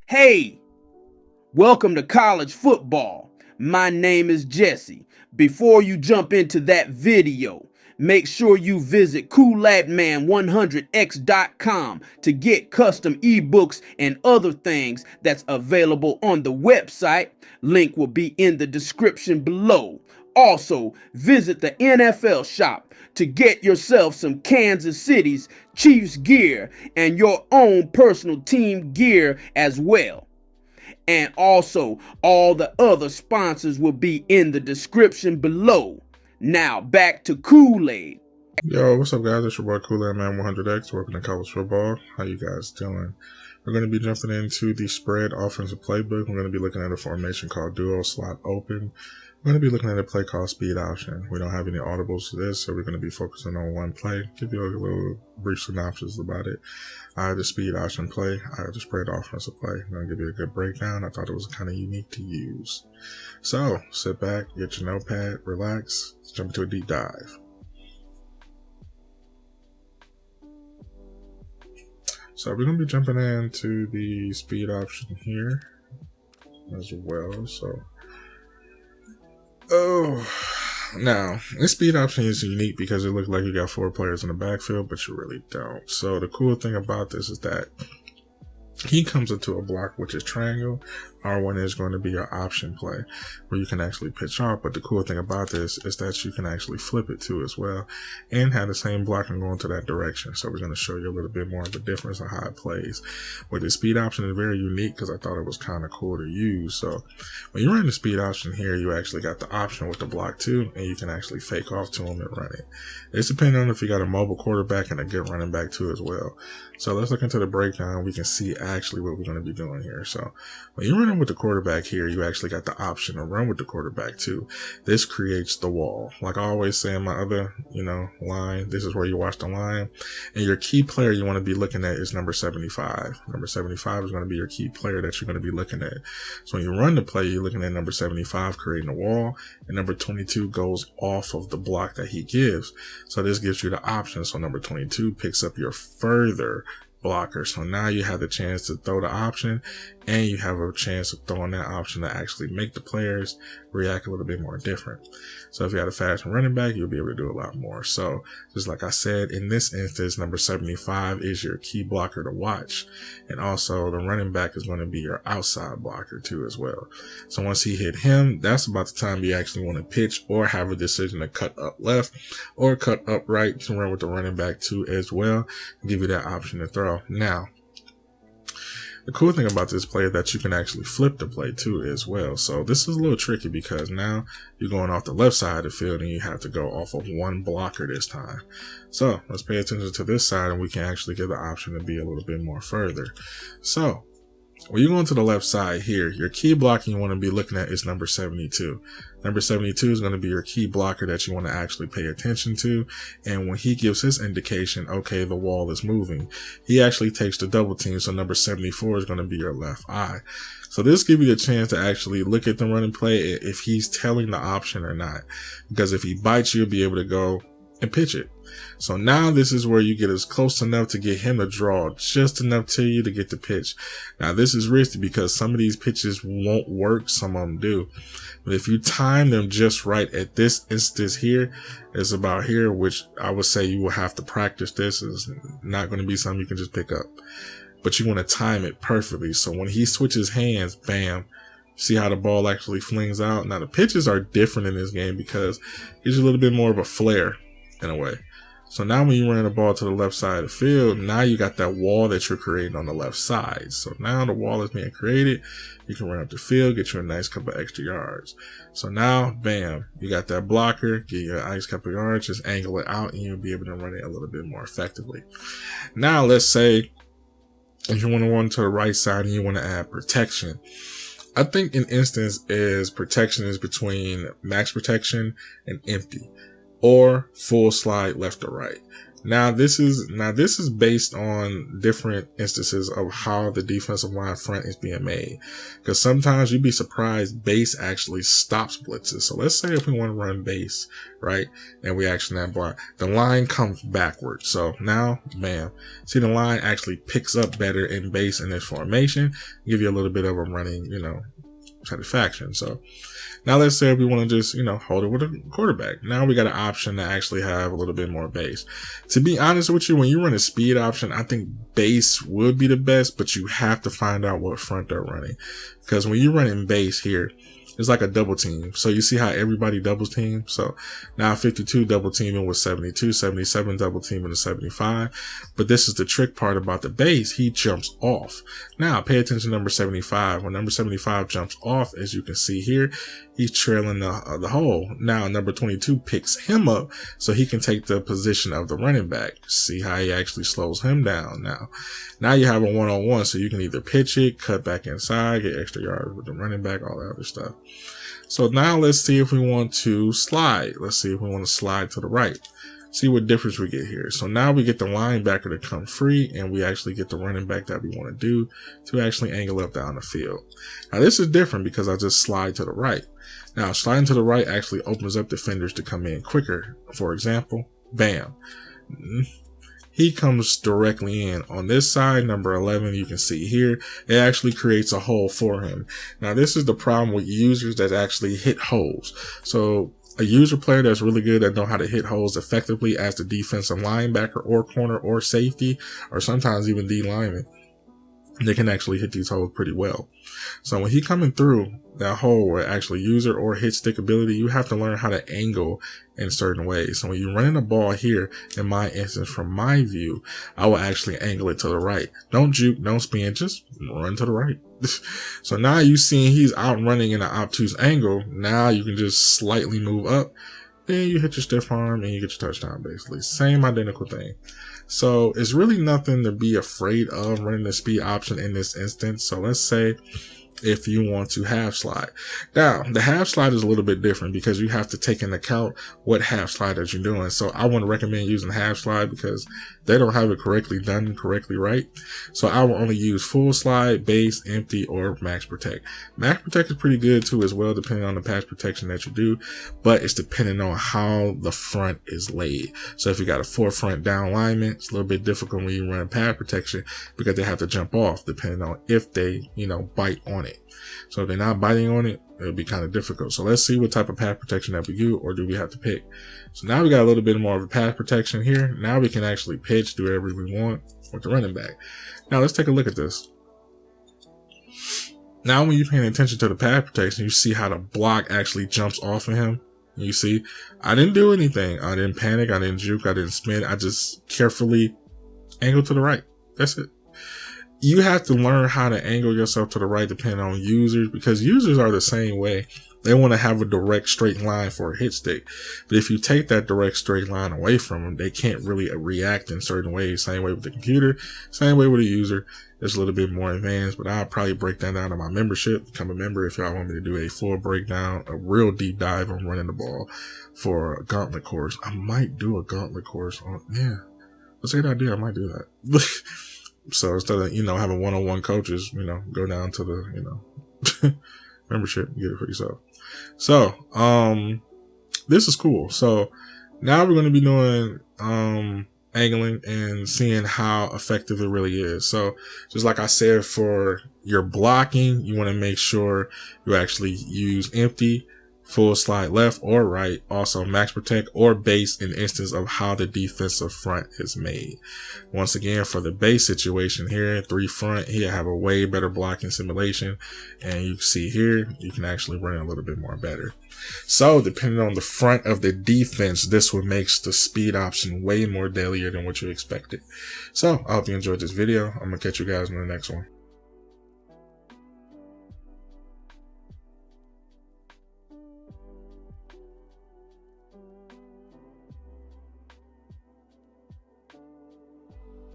Hey, welcome to college football. My name is Jesse. Before you jump into that video, make sure you visit coolladman100x.com to get custom ebooks and other things that's available on the website. Link will be in the description below. Also, visit the NFLShop to get yourself some Kansas City's Chiefs gear and your own personal team gear as well. And also, all the other sponsors will be in the description below. Now, back to Kool-Aid. Yo, what's up, guys? It's your boy Kool-Aid Man 100X, working in college football. How you guys doing? We're going to be jumping into the spread offensive playbook. We're going to be looking at a formation called duo slot open. We're going to be looking at a play called speed option. We don't have any audibles to this, so we're going to be focusing on one play. Give you a little brief synopsis about it. The speed option play, the spread offensive play. I'm going to give you a good breakdown. I thought it was kind of unique to use. So, sit back, get your notepad, relax, let's jump into a deep dive. So we're going to be jumping into the speed option here as well. Now, this speed option is unique because it looks like you got 4 players in the backfield, but you really don't. So the cool thing about this is that he comes into a block which is triangle. R1 is going to be your option play where you can actually pitch off. But the cool thing about this is that you can actually flip it too as well and have the same block and go into that direction. So we're going to show you a little bit more of the difference of how it plays. With the speed option is very unique because I thought it was kind of cool to use. So when you run the speed option here, you actually got the option with the block too, and you can actually fake off to him and run it. It's depending on if you got a mobile quarterback and a good running back too as well. So let's look into the breakdown. We can see actually what we're going to be doing here. So when you run with the quarterback here, you actually got the option to run with the quarterback too. This creates the wall. Like I always say in my other, line, this is where you watch the line. And your key player you want to be looking at is number 75. Number 75 is going to be your key player that you're going to be looking at. So when you run the play, you're looking at number 75 creating a wall, and number 22 goes off of the block that he gives. So this gives you the option. So number 22 picks up your further blocker. So now you have the chance to throw the option, and you have a chance of throwing that option to actually make the players react a little bit more different. So if you had a fast running back, you'll be able to do a lot more. So just like I said, in this instance, number 75 is your key blocker to watch. And also the running back is going to be your outside blocker too as well. So once he hit him, that's about the time you actually want to pitch or have a decision to cut up left or cut up right to run with the running back too as well, and give you that option to throw. Now, the cool thing about this play is that you can actually flip the play too as well. So this is a little tricky because now you're going off the left side of the field and you have to go off of one blocker this time. So let's pay attention to this side, and we can actually get the option to be a little bit more further. So when you go into the left side here, your key blocker you want to be looking at is number 72. Number 72 is going to be your key blocker that you want to actually pay attention to. And when he gives his indication, okay, the wall is moving, he actually takes the double team. So number 74 is going to be your left eye. So this gives you the chance to actually look at the running play if he's telling the option or not. Because if he bites, you'll be able to go and pitch it. So now this is where you get as close enough to get him to draw just enough to you to get the pitch. Now this is risky because some of these pitches won't work, some of them do. But if you time them just right at this instance here, it's about here, which I would say you will have to practice. This is not going to be something you can just pick up. But you want to time it perfectly. So when he switches hands, bam, see how the ball actually flings out. Now the pitches are different in this game because it's a little bit more of a flare in a way. So now when you run the ball to the left side of the field, now you got that wall that you're creating on the left side. So now the wall is being created. You can run up the field, get you a nice couple extra yards. So now, bam, you got that blocker, get you a nice couple yards, just angle it out, and you'll be able to run it a little bit more effectively. Now, let's say if you want to run to the right side and you want to add protection. I think an instance is protection is between max protection and empty, or full slide left or right. Now this is based on different instances of how the defensive line front is being made. Because sometimes you'd be surprised base actually stops blitzes. So let's say if we want to run base, right? And we action that block, the line comes backwards. So now, bam. See, the line actually picks up better in base in this formation, give you a little bit of a running, satisfaction. So now let's say we want to just, hold it with a quarterback. Now we got an option to actually have a little bit more base. To be honest with you, when you run a speed option, I think base would be the best, but you have to find out what front they're running. Because when you're running base here, it's like a double team. So you see how everybody doubles team. So now 52 double teaming with 72, 77 double teaming to 75. But this is the trick part about the base. He jumps off. Now pay attention to number 75. When number 75 jumps off, as you can see here, he's trailing the hole. Now number 22 picks him up so he can take the position of the running back. See how he actually slows him down. Now you have a one-on-one, so you can either pitch it, cut back inside, get extra yards with the running back, all that other stuff. So now let's see if we want to slide. Let's see if we want to slide to the right. See what difference we get here. So now we get the linebacker to come free, and we actually get the running back that we want to do to actually angle up down the field. Now this is different because I just slide to the right. Now sliding to the right actually opens up defenders to come in quicker. For example, bam. He comes directly in. On this side, number 11, you can see here, it actually creates a hole for him. Now, this is the problem with users that actually hit holes. So a user player that's really good that know how to hit holes effectively as the defensive linebacker or corner or safety, or sometimes even D lineman, they can actually hit these holes pretty well. So when he coming through that hole where actually user or hit stick ability, you have to learn how to angle in certain ways. So when you're running the ball here, in my instance, from my view, I will actually angle it to the right. Don't juke, don't spin, just run to the right. So now you see he's out running in an obtuse angle. Now you can just slightly move up. Then you hit your stiff arm and you get your touchdown, basically. Same identical thing. So it's really nothing to be afraid of running the speed option in this instance. So let's say if you want to half slide. Now, the half slide is a little bit different because you have to take into account what half slide that you're doing. So I wouldn't recommend using half slide because they don't have it done correctly right. So I will only use full slide, base, empty, or max protect. Max protect is pretty good too as well, depending on the pass protection that you do, but it's depending on how the front is laid. So if you got a forefront down lineman, it's a little bit difficult when you run pass protection because they have to jump off depending on if they, bite on it. So if they're not biting on it, it'll be kind of difficult. So let's see what type of pass protection that we do, or do we have to pick? So now we got a little bit more of a pass protection here. Now we can actually pitch, do whatever we want with the running back. Now let's take a look at this. Now when you're paying attention to the pass protection, you see how the block actually jumps off of him. You see, I didn't do anything. I didn't panic. I didn't juke. I didn't spin. I just carefully angled to the right. That's it. You have to learn how to angle yourself to the right depending on users, because users are the same way. They want to have a direct straight line for a hit stick. But if you take that direct straight line away from them, they can't really react in certain ways. Same way with the computer, same way with a user. It's a little bit more advanced, but I'll probably break that down in my membership. Become a member if y'all want me to do a full breakdown, a real deep dive on running the ball for a gauntlet course. I might do a gauntlet course on, that's a good idea. I might do that. So instead of, having one-on-one coaches, go down to the, membership and get it for yourself. So, this is cool. So now we're going to be doing, angling and seeing how effective it really is. So just like I said, for your blocking, you want to make sure you actually use empty, full slide left or right, also max protect or base in instance of how the defensive front is made. Once again, for the base situation here, 3 front, here I have a way better blocking simulation, and you can see here, you can actually run it a little bit more better. So depending on the front of the defense, this what makes the speed option way more deadlier than what you expected. So I hope you enjoyed this video. I'm gonna catch you guys in the next one.